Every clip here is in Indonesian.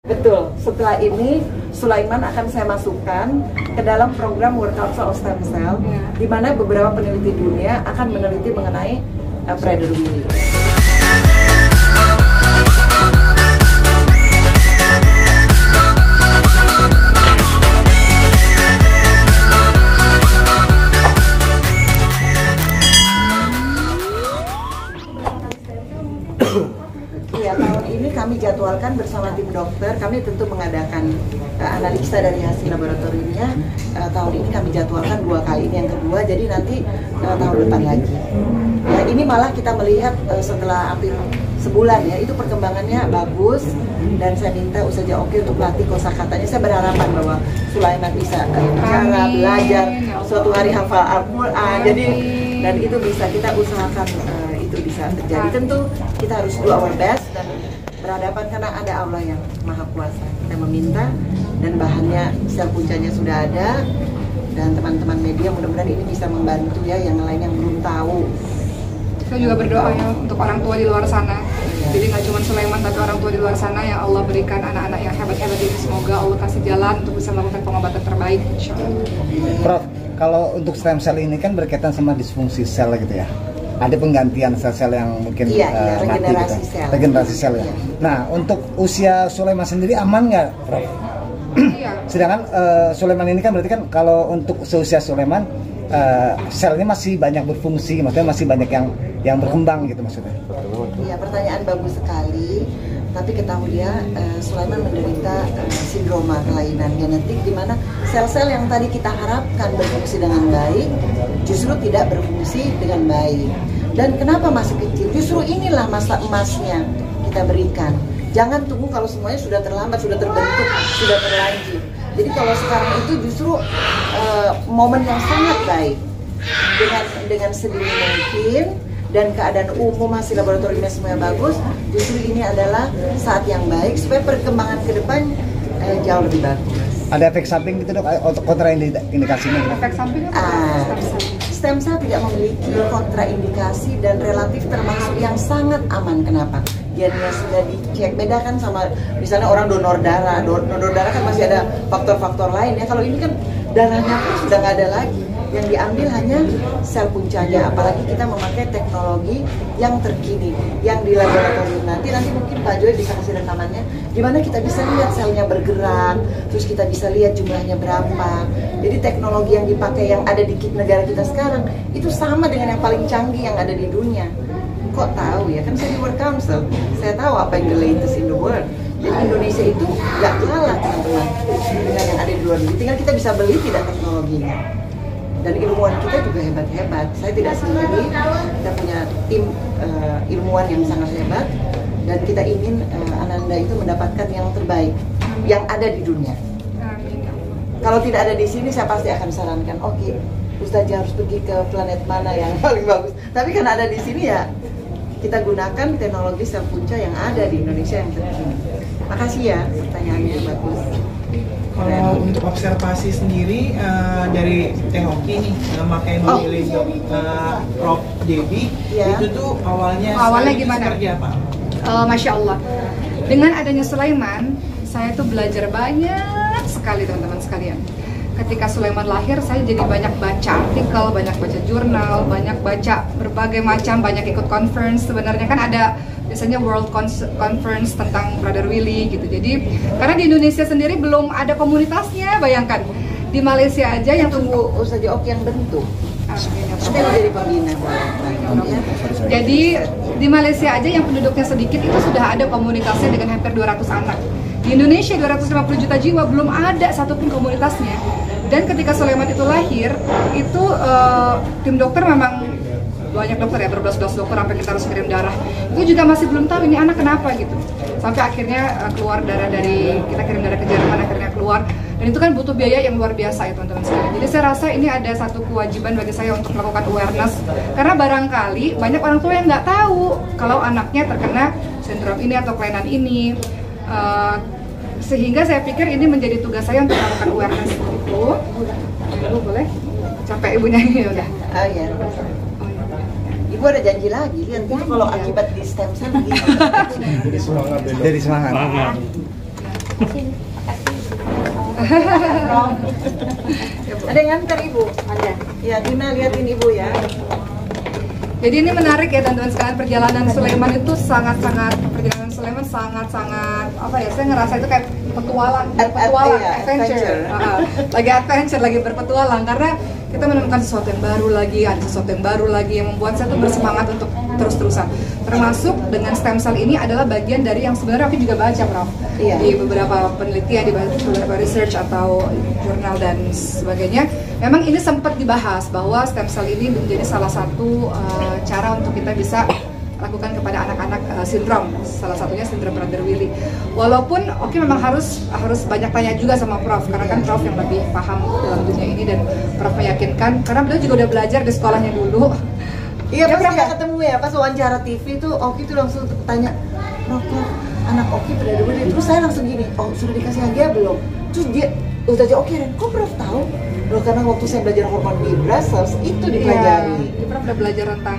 Betul, setelah ini Sulaiman akan saya masukkan ke dalam program Workout of Stem Cell, di mana beberapa peneliti dunia akan meneliti mengenai Prader-Willi. Ya, tahun ini kami jadwalkan bersama tim dokter, kami tentu mengadakan analisa dari hasil laboratoriumnya. Tahun ini kami jadwalkan 2 kali, ini yang kedua, jadi nanti tahun depan lagi. Nah, ini malah kita melihat setelah hampir sebulan ya, itu perkembangannya bagus, dan saya minta Ustazah Oki untuk melatih kosakatanya. Saya berharapan bahwa Sulaiman bisa bicara, belajar, suatu hari hafal Al-Quran, jadi dan itu bisa kita usahakan itu bisa terjadi. Tentu kita harus do our best dan berhadapan karena ada Allah yang Maha Kuasa. Kita meminta dan bahannya sel puncanya sudah ada, dan teman-teman media mudah-mudahan ini bisa membantu ya yang lain yang belum tahu. Saya juga berdoa ya untuk orang tua di luar sana. Jadi nggak cuma Sulaiman tapi orang tua di luar sana yang Allah berikan anak-anak yang hebat-hebat ini, semoga Allah kasih jalan untuk bisa melakukan pengobatan terbaik, insya Allah. Prof, kalau untuk stem cell ini kan berkaitan sama disfungsi sel gitu ya. Ada penggantian sel-sel yang mungkin mati gitu. Regenerasi sel ya. Nah, untuk usia Sulaiman sendiri aman nggak, Prof? Iya. Sedangkan Sulaiman ini kan berarti kan kalau untuk seusia Sulaiman selnya masih banyak berfungsi, maksudnya masih banyak yang berkembang gitu maksudnya. Iya, pertanyaan bagus sekali. Tapi ketahui ya, Sulaiman menderita sindroma kelainan genetik di mana sel-sel yang tadi kita harapkan berfungsi dengan baik justru tidak berfungsi dengan baik. Dan kenapa masih kecil? Justru inilah masa emasnya kita berikan. Jangan tunggu kalau semuanya sudah terlambat, sudah terbentuk, sudah terlanjur. Jadi kalau sekarang itu justru momen yang sangat baik. Dengan sedini mungkin dan keadaan umum hasil laboratoriumnya semuanya bagus, justru ini adalah saat yang baik supaya perkembangan ke depan jauh lebih bagus. Ada efek samping gitu dok, kontraindikasinya? Efek samping apa? Stem cell tidak memiliki kontraindikasi dan relatif termasuk yang sangat aman. Kenapa? Gennya sudah dicek, beda kan sama misalnya orang donor darah. Donor darah kan masih ada faktor-faktor lain ya. Kalau ini kan darahnya pun sudah nggak ada lagi. Yang diambil hanya sel puncanya, apalagi kita memakai teknologi yang terkini, yang di laboratorium. Nanti mungkin Pak Joy bisa kasih rekamannya, gimana kita bisa lihat selnya bergerak, terus kita bisa lihat jumlahnya berapa. Jadi teknologi yang dipakai yang ada di negara kita sekarang itu sama dengan yang paling canggih yang ada di dunia. Kok tahu ya, kan saya di World Council, saya tahu apa yang the latest in the world. Jadi Indonesia itu nggak kalah teman-teman dengan yang ada di luar negeri. Tinggal kita bisa beli tidak teknologinya. Dan ilmuwan kita juga hebat-hebat. Saya tidak sendiri, kita punya tim ilmuwan yang sangat hebat, dan kita ingin Ananda itu mendapatkan yang terbaik yang ada di dunia. Kalau tidak ada di sini, saya pasti akan sarankan, oke, Ustazah harus pergi ke planet mana yang paling bagus. Tapi kan ada di sini ya, kita gunakan teknologi sel punca yang ada di Indonesia yang terkini. Makasih ya, pertanyaannya bagus. Kalau untuk observasi sendiri dari Teh Oki nih, memakai memilih Prof Debbie, itu tuh awalnya gimana? Seperti apa? Masya Allah, dengan adanya Sulaiman, saya tuh belajar banyak sekali teman-teman sekalian. Ketika Sulaiman lahir, saya jadi banyak baca artikel, banyak baca jurnal, banyak baca berbagai macam, banyak ikut conference. Sebenarnya kan ada biasanya World Conference tentang Prader-Willi gitu. Jadi karena di Indonesia sendiri belum ada komunitasnya, bayangkan di Malaysia aja yang tunggu Ustazah Oki yang bentuk. Saya jadi pembina. Jadi di Malaysia aja yang penduduknya sedikit itu sudah ada komunitasnya dengan hampir 200 anak. Di Indonesia 250 juta jiwa belum ada satupun komunitasnya. Dan ketika Sulaiman itu lahir, itu tim dokter memang banyak dokter ya, berbelas-belas dokter sampai kita harus kirim darah. Itu juga masih belum tahu ini anak kenapa gitu. Sampai akhirnya keluar darah dari, kita kirim darah ke Jerman, akhirnya keluar. Dan itu kan butuh biaya yang luar biasa ya teman-teman sekalian. Jadi saya rasa ini ada satu kewajiban bagi saya untuk melakukan awareness. Karena barangkali banyak orang tua yang nggak tahu kalau anaknya terkena sindrom ini atau kelainan ini. Sehingga saya pikir ini menjadi tugas saya untuk melakukan awareness itu. Ibu boleh? Capek ibunya ini udah. Oh iya. Ibu ada janji lagi, lihat itu kalau akibat di stem cell begini. Jadi semangat. Ada yang nganter Ibu? Ada. Ya, Dina liatin Ibu ya. Jadi ini menarik ya teman-teman sekalian, perjalanan Sulaiman itu sangat-sangat apa ya, saya ngerasa itu kayak petualang, adventure. Lagi berpetualang karena kita menemukan sesuatu yang baru lagi, ada sesuatu yang baru lagi yang membuat saya tuh bersemangat untuk terus-terusan. Termasuk dengan stem cell ini adalah bagian dari yang sebenarnya aku juga baca, Prof. Iya. Di beberapa penelitian, di beberapa research atau jurnal dan sebagainya. Memang ini sempat dibahas bahwa stem cell ini menjadi salah satu cara untuk kita bisa lakukan kepada anak-anak sindrom, salah satunya sindrom Prader-Willi. Walaupun memang harus banyak tanya juga sama Prof, karena kan Prof yang lebih paham dalam dunia ini dan Prof meyakinkan, karena beliau juga udah belajar di sekolahnya dulu. Iya, pas kita ketemu ya, pas wawancara TV tuh Oki tuh langsung tanya, Prof, anak Oki Prader-Willi. Terus saya langsung gini, sudah dikasih hadiah belum? Terus dia, Ustazah Oki, kok Prof tahu? Loh, karena waktu saya belajar hormon di Brussels itu dipelajari. Iya, Prof udah belajar tentang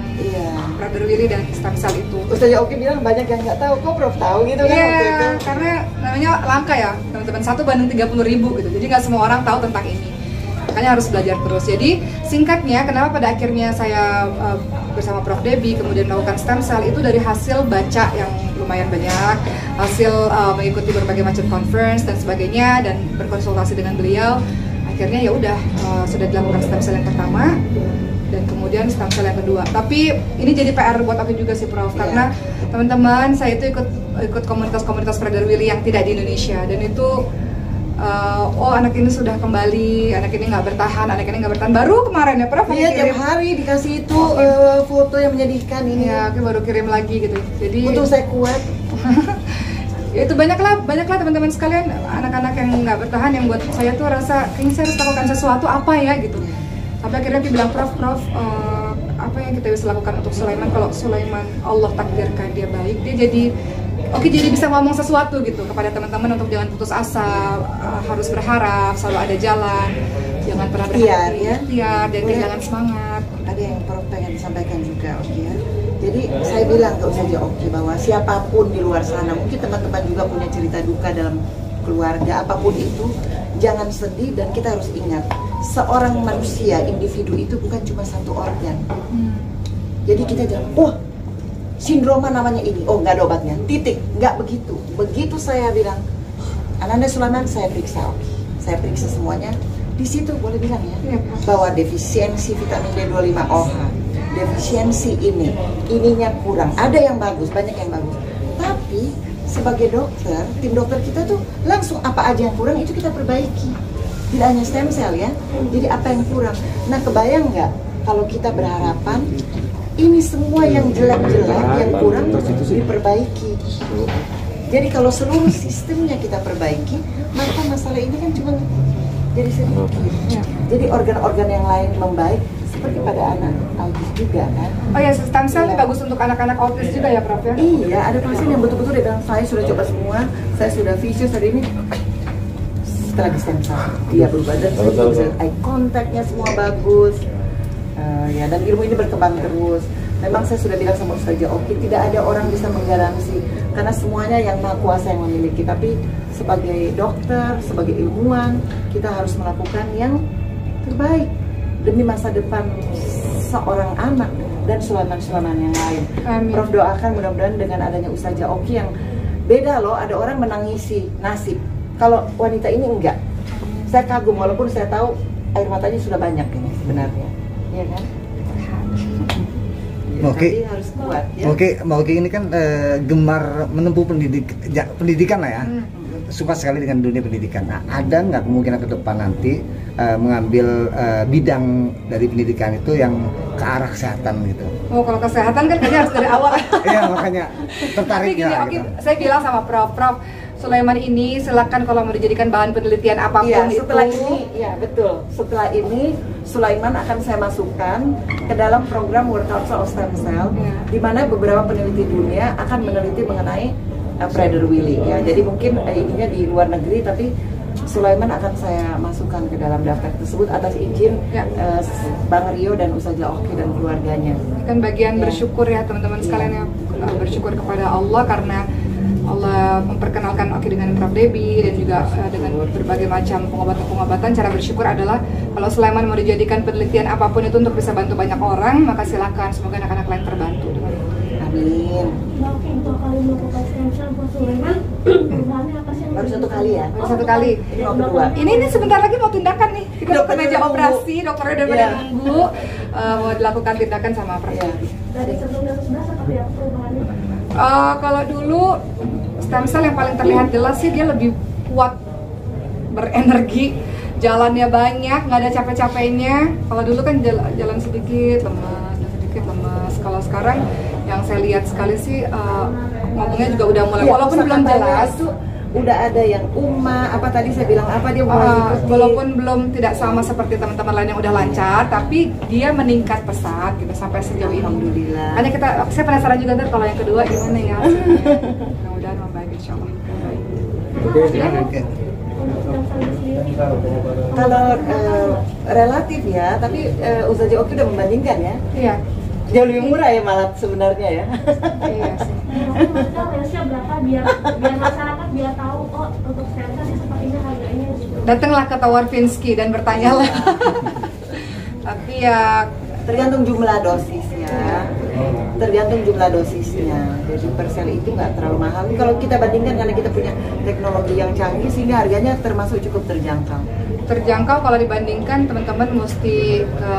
Prader-Willi dan stem cell itu. Ustazah Oki bilang banyak yang nggak tahu, kok Prof tahu gitu kan? Iya, karena namanya langka ya teman-teman, 1 banding 30.000 gitu. Jadi nggak semua orang tahu tentang ini. Makanya harus belajar terus. Jadi singkatnya, kenapa pada akhirnya saya bersama Prof Debbie kemudian melakukan stem cell itu dari hasil baca yang lumayan banyak, hasil mengikuti berbagai macam conference dan sebagainya, dan berkonsultasi dengan beliau. Akhirnya ya udah sudah dilakukan stem cell yang pertama dan kemudian stem cell yang kedua. Tapi ini jadi PR buat aku juga sih, Prof, karena teman-teman saya itu ikut komunitas-komunitas Prader-Willi yang tidak di Indonesia, dan itu anak ini sudah kembali, anak ini nggak bertahan, baru kemarin ya, Prof. Iya, tiap hari dikasih itu foto yang menyedihkan ini. Ya, aku baru kirim lagi gitu. Jadi untuk saya kuat. Itu banyaklah teman-teman sekalian, anak-anak yang nggak bertahan, yang buat saya tuh rasa kayaknya saya harus lakukan sesuatu apa ya gitu. Sampai akhirnya dia bilang, Prof, apa yang kita bisa lakukan untuk Sulaiman? Kalau Sulaiman Allah takdirkan dia baik, dia jadi jadi bisa ngomong sesuatu gitu kepada teman-teman untuk jangan putus asa, harus berharap, selalu ada jalan, jangan pernah berhenti, ikhtiar, dan kehilangan semangat. Ada yang Prof pengen sampaikan juga, ya. Jadi saya bilang ke Ustazah Oki bahwa siapapun di luar sana, mungkin teman-teman juga punya cerita duka dalam keluarga, apapun itu, jangan sedih, dan kita harus ingat, seorang manusia, individu itu bukan cuma satu organ. Jadi kita jangan, sindroma namanya ini, nggak ada obatnya, titik, nggak begitu. Begitu saya bilang, Ananda Sulaiman, saya periksa Oki, saya periksa semuanya, di situ boleh bilang ya, bahwa defisiensi vitamin B25OH, defisiensi ininya kurang, ada yang bagus, banyak yang bagus, tapi sebagai dokter, tim dokter kita tuh langsung apa aja yang kurang itu kita perbaiki, tidak hanya stem cell ya, jadi apa yang kurang. Nah, kebayang nggak kalau kita berharapan ini semua yang jelek-jelek, yang kurang diperbaiki. Jadi kalau seluruh sistemnya kita perbaiki, maka masalah ini kan cuma jadi sedikit. Jadi organ-organ yang lain membaik, seperti pada anak autis juga kan. Oh ya, stem cell ini bagus untuk anak-anak autis juga ya, Prof ya? Iya, ada pasien yang betul-betul dia bilang, saya sudah coba semua, saya sudah vicious hari ini, setelah di stem cell dia berubah, dan eye contactnya semua bagus. Ya, dan ilmu ini berkembang terus. Memang saya sudah bilang sama Ustazah Oki, tidak ada orang bisa menggaransi, karena semuanya yang Maha Kuasa yang memiliki. Tapi sebagai dokter, sebagai ilmuwan, kita harus melakukan yang terbaik demi masa depan seorang anak dan Sulaiman-Sulaiman yang lain. Amin. Prof doakan mudah-mudahan dengan adanya Ustazah Oki yang beda loh, ada orang menangisi nasib. Kalau wanita ini enggak. Saya kagum walaupun saya tahu air matanya sudah banyak ini sebenarnya. Iya kan? Oke, harus kuat ya. Mbak Oki ini kan gemar menempuh pendidikan lah ya. Suka sekali dengan dunia pendidikan. Nah, ada nggak kemungkinan ke depan nanti mengambil bidang dari pendidikan itu yang ke arah kesehatan gitu? Oh, kalau kesehatan kan kayaknya harus dari awal. Iya, makanya tertariknya. Tapi gini, saya bilang sama Prof, Sulaiman ini silakan kalau mau dijadikan bahan penelitian apapun setelah itu. Ini, ya betul. Setelah ini Sulaiman akan saya masukkan ke dalam program World Council of Stem Cell, di mana beberapa peneliti dunia akan meneliti mengenai Prader-Willi. Ya, jadi mungkin ininya di luar negeri, tapi Sulaiman akan saya masukkan ke dalam daftar tersebut atas izin Bang Rio dan Ustazah Oki dan keluarganya. Kan bagian bersyukur ya teman-teman sekalian ya, bersyukur kepada Allah karena Allah memperkenalkan Oki dengan Prof. Debbie dan juga dengan berbagai macam pengobatan-pengobatan. Cara bersyukur adalah kalau Sulaiman mau dijadikan penelitian apapun itu untuk bisa bantu banyak orang, maka silakan, semoga anak-anak lain terbantu dengan itu. Amin. Dua kali melakukan stem cell buat Sulaiman, perubahannya apa sih? Baru 1 kali ya? Baru 1 kali. Ini mau kedua. Ini sebentar lagi mau tindakan nih. Kita ke meja operasi, dokternya udah pada nunggu mau dilakukan tindakan sama Prof. Dari sebelum dan sesudah seperti apa perubahannya? Kalau dulu stem cell yang paling terlihat jelas sih dia lebih kuat, berenergi, jalannya banyak, nggak ada capek-capeknya. Kalau dulu kan jalan sedikit lemas. Kalau sekarang yang saya lihat sekali sih ngomongnya juga udah mulai, walaupun belum jelas. Itu udah ada yang apa tadi saya bilang apa dia walaupun belum tidak sama seperti teman-teman lain yang udah lancar, tapi dia meningkat pesat gitu sampai sejauh ini. Alhamdulillah. Hanya saya penasaran juga ntar kalau yang kedua gimana ya. Mudah-mudahan membaik insyaallah. Kalau relatif ya, tapi Ustazah Oki udah membandingkan ya. Iya. Jauh lebih murah ya malah sebenarnya ya. Iya sih. Maksudnya range-nya berapa biar masyarakat biar tahu oh untuk stem cell seperti ini harganya gitu. Datanglah ke Tower Vinsky dan bertanyalah. Tapi ya Tergantung jumlah dosisnya. Tergantung jumlah dosisnya. Jadi per sel itu nggak terlalu mahal. Kalau kita bandingkan karena kita punya teknologi yang canggih sehingga harganya termasuk cukup terjangkau. Terjangkau kalau dibandingkan teman-teman mesti ke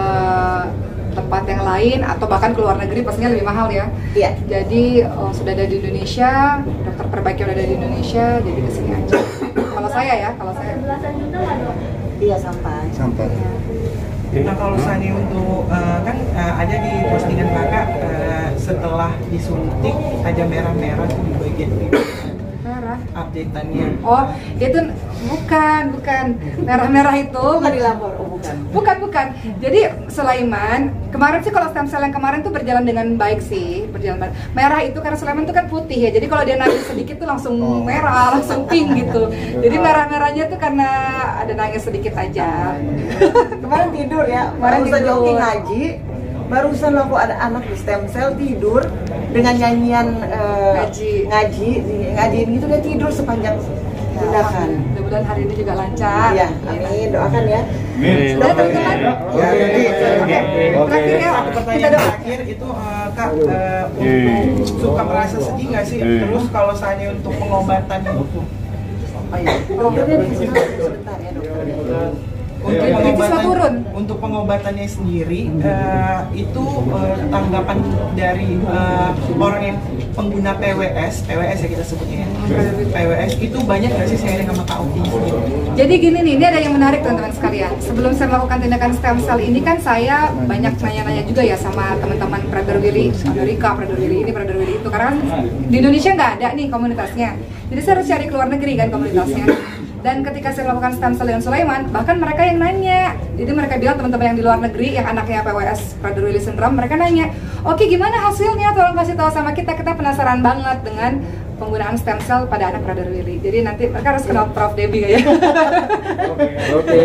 tempat yang lain atau bahkan ke luar negeri pastinya lebih mahal ya. Iya. Jadi sudah ada di Indonesia, dokter terbaik yang udah ada di Indonesia, jadi kesini aja. Kalau saya Belasan juta lah dok. Iya sampai. Nah kalau misalnya untuk kan ada di postingan kakak setelah disuntik ada merah-merah tuh di bagian pipi. merah. Update-annya. Oh, itu bukan merah-merah itu. Bukan dilapor, Bukan. Jadi Sulaiman kemarin sih kalau stem cell yang kemarin tuh berjalan dengan baik sih, merah itu karena Sulaiman tuh kan putih ya. Jadi kalau dia nangis sedikit tuh langsung merah, langsung pink gitu. Jadi merah-merahnya tuh karena ada nangis sedikit aja. Kemarin tidur ya, kemarin jogging ngaji. Barusan aku ada anak di stem cell tidur dengan nyanyian ngajiin gitu, dia tidur sepanjang tindakan. Mudah-mudahan hari ini juga lancar. Iya, amin, doakan ya. Sudah teman-teman. Terakhir ya, pertanyaan terakhir itu Kak, untuk suka merasa sedih nggak sih? Terus kalau misalnya untuk pengobatannya itu? Oh iya, dokternya di sini sebentar ya dokternya. Untuk pengobatannya sendiri itu tanggapan dari orang yang pengguna PWS ya kita sebutnya ya. PWS itu banyak nggak sih sharing sama Kak Oki? Jadi gini nih, ini ada yang menarik teman-teman sekalian. Sebelum saya melakukan tindakan stem cell ini kan saya banyak nanya-nanya juga ya sama teman-teman Brother Willy Amerika, Brother Willy ini, Brother Willy itu. Karena di Indonesia nggak ada nih komunitasnya. Jadi saya harus cari ke luar negeri kan komunitasnya. Dan ketika saya melakukan stem cell dengan Sulaiman, bahkan mereka yang nanya. Jadi mereka bilang teman-teman yang di luar negeri, yang anaknya PWS, Prader-Willi syndrome, mereka nanya, oke gimana hasilnya? Tolong kasih tahu sama kita penasaran banget dengan penggunaan stem cell pada anak Prader-Willi. Jadi nanti mereka harus kenal Prof. Debbie ya. Oke.